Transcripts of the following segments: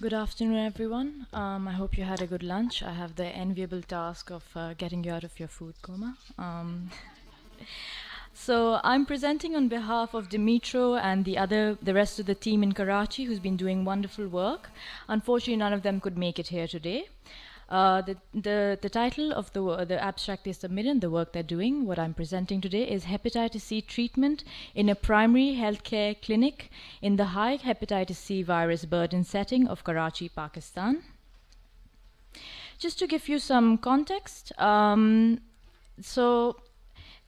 Good afternoon, everyone. I hope you had a good lunch. I have the enviable task of getting you out of your food coma. So I'm presenting on behalf of Dimitro and the rest of the team in Karachi who's been doing wonderful work. Unfortunately, none of them could make it here today. The title of the abstract they submitted, the work they're doing, what I'm presenting today, is Hepatitis C Treatment in a Primary Healthcare Clinic in the High Hepatitis C Virus Burden Setting of Karachi, Pakistan. Just to give you some context, so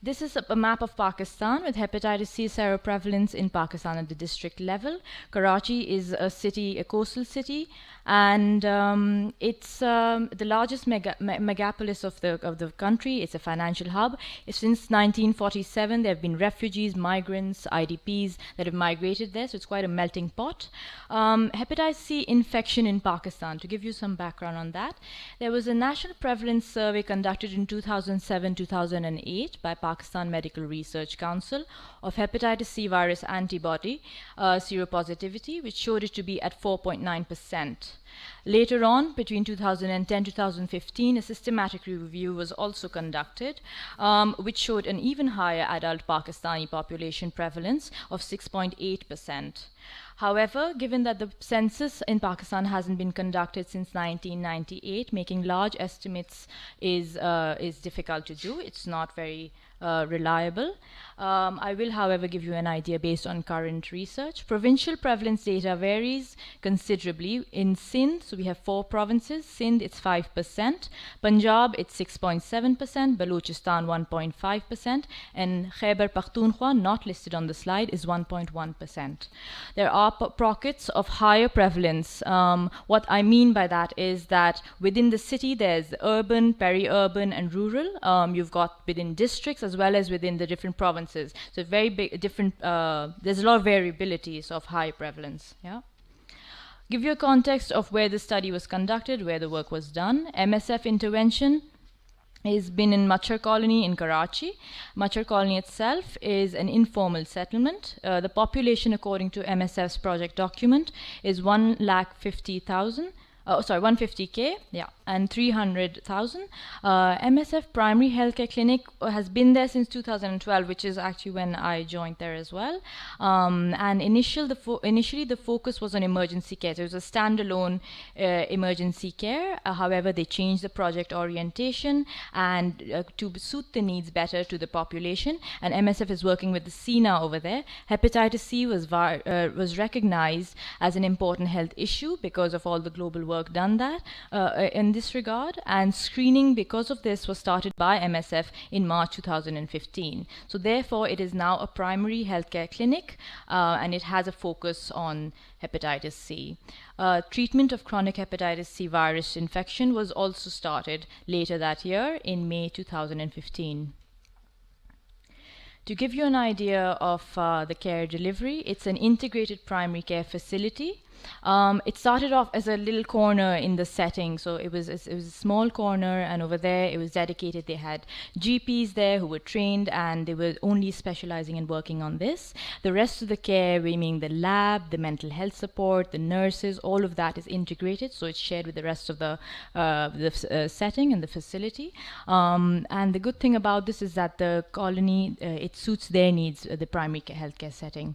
this is a map of Pakistan with hepatitis C seroprevalence in Pakistan at the district level. Karachi is a city, a coastal city, and it's the largest megapolis of the country. It's a financial hub. Since 1947, there have been refugees, migrants, IDPs that have migrated there, so it's quite a melting pot. Hepatitis C infection in Pakistan, to give you some background on that, there was a national prevalence survey conducted in 2007-2008 by Pakistan Medical Research Council of hepatitis C virus antibody seropositivity, which showed it to be at 4.9%. Later on, between 2010-2015, a systematic review was also conducted, which showed an even higher adult Pakistani population prevalence of 6.8%. However, given that the census in Pakistan hasn't been conducted since 1998, making large estimates is difficult to do. It's not very reliable. I will, however, give you an idea based on current research. Provincial prevalence data varies considerably. In Sindh, so we have 4 provinces. Sindh, it's 5%. Punjab, it's 6.7%. Balochistan, 1.5%. And Khyber Pakhtunkhwa, not listed on the slide, is 1.1%. There are pockets of higher prevalence. What I mean by that is that within the city, there's urban, peri-urban, and rural. You've got within districts as well as within the different provinces. So very big, different. There's a lot of variabilities of high prevalence. Yeah. Give you a context of where the study was conducted, where the work was done. MSF intervention has been in Machar Colony in Karachi. Machar Colony itself is an informal settlement. The population, according to MSF's project document, is 150,000. 150K, yeah, and 300,000. MSF Primary Healthcare Clinic has been there since 2012, which is actually when I joined there as well. And initially the focus was on emergency care. So it was a standalone emergency care. However, they changed the project orientation and to suit the needs better to the population. And MSF is working with the CINA over there. Hepatitis C was recognized as an important health issue because of all the global work done that in this regard, and screening because of this was started by MSF in March 2015. So therefore it is now a primary healthcare clinic and it has a focus on hepatitis C. Treatment of chronic hepatitis C virus infection was also started later that year in May 2015. To give you an idea of the care delivery, it's an integrated primary care facility. It started off as a little corner in the setting, so it was a small corner, and over there it was dedicated. They had GPs there who were trained, and they were only specializing in working on this. The rest of the care, meaning the lab, the mental health support, the nurses, all of that is integrated, so it's shared with the rest of the setting and the facility. And the good thing about this is that the colony, it suits their needs, the primary healthcare setting.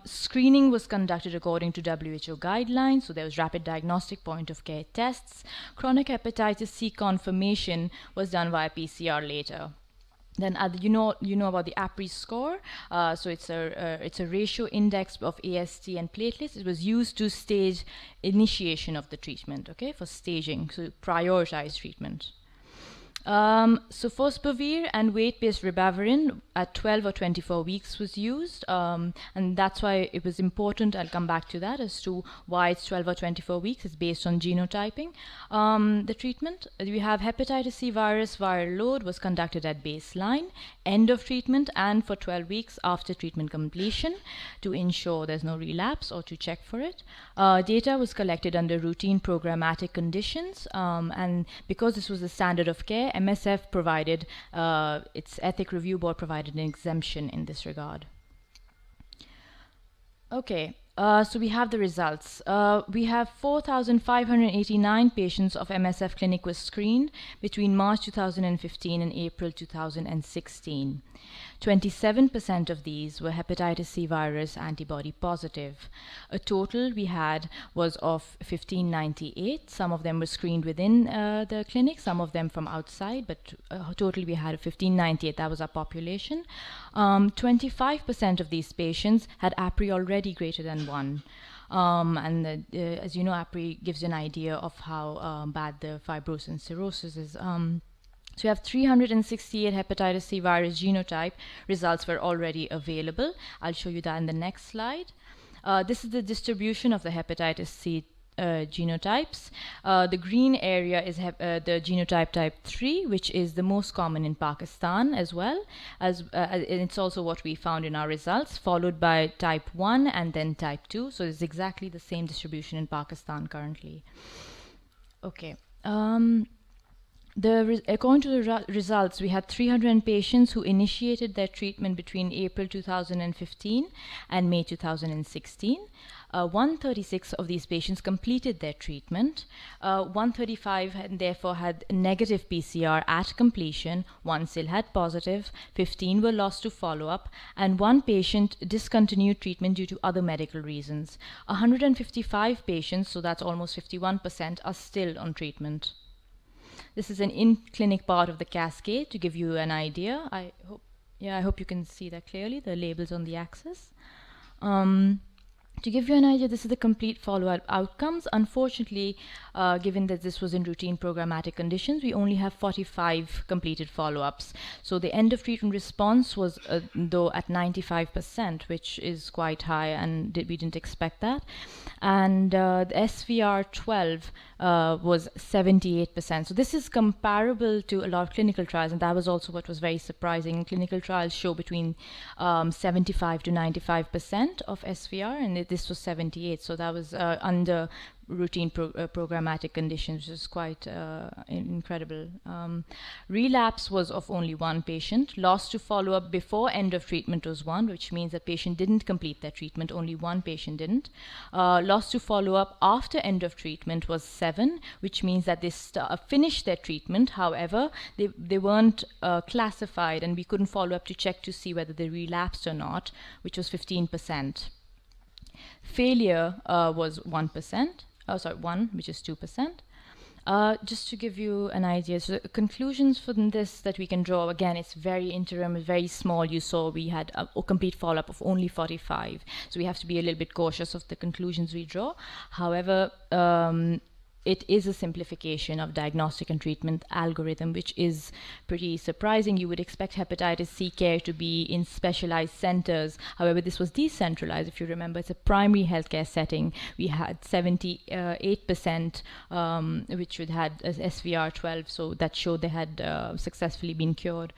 Screening was conducted according to WHO guidelines, so there was rapid diagnostic point of care tests. Chronic hepatitis C confirmation was done via PCR later. Then you know about the APRI score. So it's a ratio index of AST and platelets. It was used to stage initiation of the treatment, okay, for staging, so prioritize treatment. Sofosbuvir and weight-based ribavirin at 12 or 24 weeks was used, and that's why it was important. I'll come back to that as to why it's 12 or 24 weeks. It's based on genotyping. The treatment, we have hepatitis C virus viral load was conducted at baseline, end of treatment, and for 12 weeks after treatment completion to ensure there's no relapse or to check for it. Data was collected under routine programmatic conditions, and because this was the standard of care, MSF provided, its ethic review board provided an exemption in this regard. Okay, So we have the results. We have 4,589 patients of MSF clinic was screened between March 2015 and April 2016. 27% of these were hepatitis C virus antibody positive. A total we had was of 1,598. Some of them were screened within the clinic, some of them from outside, but total we had 1,598. That was our population. 25% of these patients had APRI already greater than 1. As you know, APRI gives you an idea of how bad the fibrosis and cirrhosis is. So we have 368 hepatitis C virus genotype results were already available. I'll show you that in the next slide. This is the distribution of the hepatitis C genotypes. The green area is the genotype type 3, which is the most common in Pakistan as well, as it's also what we found in our results, followed by type 1 and then type 2. So it's exactly the same distribution in Pakistan currently. Okay. According to the results, we had 300 patients who initiated their treatment between April 2015 and May 2016. 136 of these patients completed their treatment. 135 therefore had negative PCR at completion. 1 still had positive. 15 were lost to follow-up, and 1 patient discontinued treatment due to other medical reasons. 155 patients, so that's almost 51%, are still on treatment. This is an in-clinic part of the cascade to give you an idea. I hope you can see that clearly, the labels on the axis. To give you an idea, this is the complete follow-up outcomes. Unfortunately, given that this was in routine programmatic conditions, we only have 45 completed follow-ups. So the end of treatment response was though at 95%, which is quite high, and we didn't expect that. And the SVR12 was 78%. So this is comparable to a lot of clinical trials, and that was also what was very surprising. Clinical trials show between 75 to 95% of SVR, and this was 78. So that was under routine programmatic conditions, which is quite incredible. Relapse was of only 1 patient. Loss to follow-up before end of treatment was 1, which means that patient didn't complete their treatment. Only 1 patient didn't. Loss to follow-up after end of treatment was 7, which means that they finished their treatment. However, they weren't classified, and we couldn't follow up to check to see whether they relapsed or not, which was 15%. Failure was 1%. 1, which is 2%. Just to give you an idea, so the conclusions from this that we can draw, again, it's very interim, very small. You saw we had a complete follow-up of only 45. So we have to be a little bit cautious of the conclusions we draw. However, it is a simplification of diagnostic and treatment algorithm, which is pretty surprising. You would expect hepatitis C care to be in specialized centers. However, this was decentralized. If you remember, it's a primary healthcare setting. We had 78%, which would had SVR12, so that showed they had successfully been cured.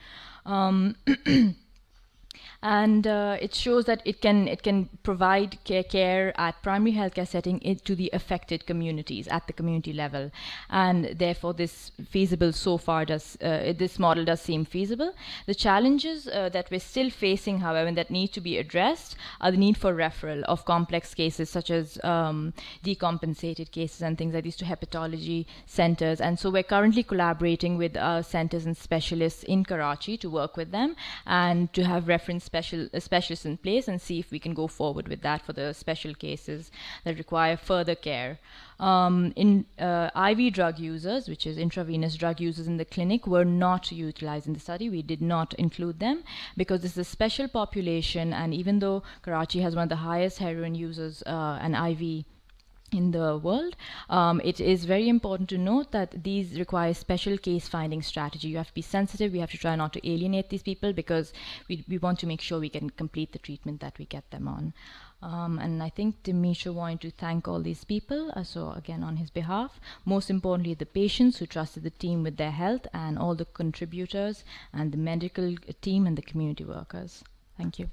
And it shows that it can provide care at primary healthcare setting to the affected communities at the community level, and therefore this feasible so far does this model does seem feasible. The challenges that we're still facing, however, and that need to be addressed are the need for referral of complex cases such as decompensated cases and things like these to hepatology centers. And so we're currently collaborating with centers and specialists in Karachi to work with them and to have reference specialists in place and see if we can go forward with that for the special cases that require further care. IV drug users, which is intravenous drug users in the clinic, were not utilized in the study. We did not include them because this is a special population, and even though Karachi has one of the highest heroin users and IV in the world, it is very important to note that these require special case finding strategy. You have to be sensitive. We have to try not to alienate these people because we want to make sure we can complete the treatment that we get them on. And I think Dimitri wanted to thank all these people, so again on his behalf, most importantly the patients who trusted the team with their health, and all the contributors and the medical team and the community workers. Thank you.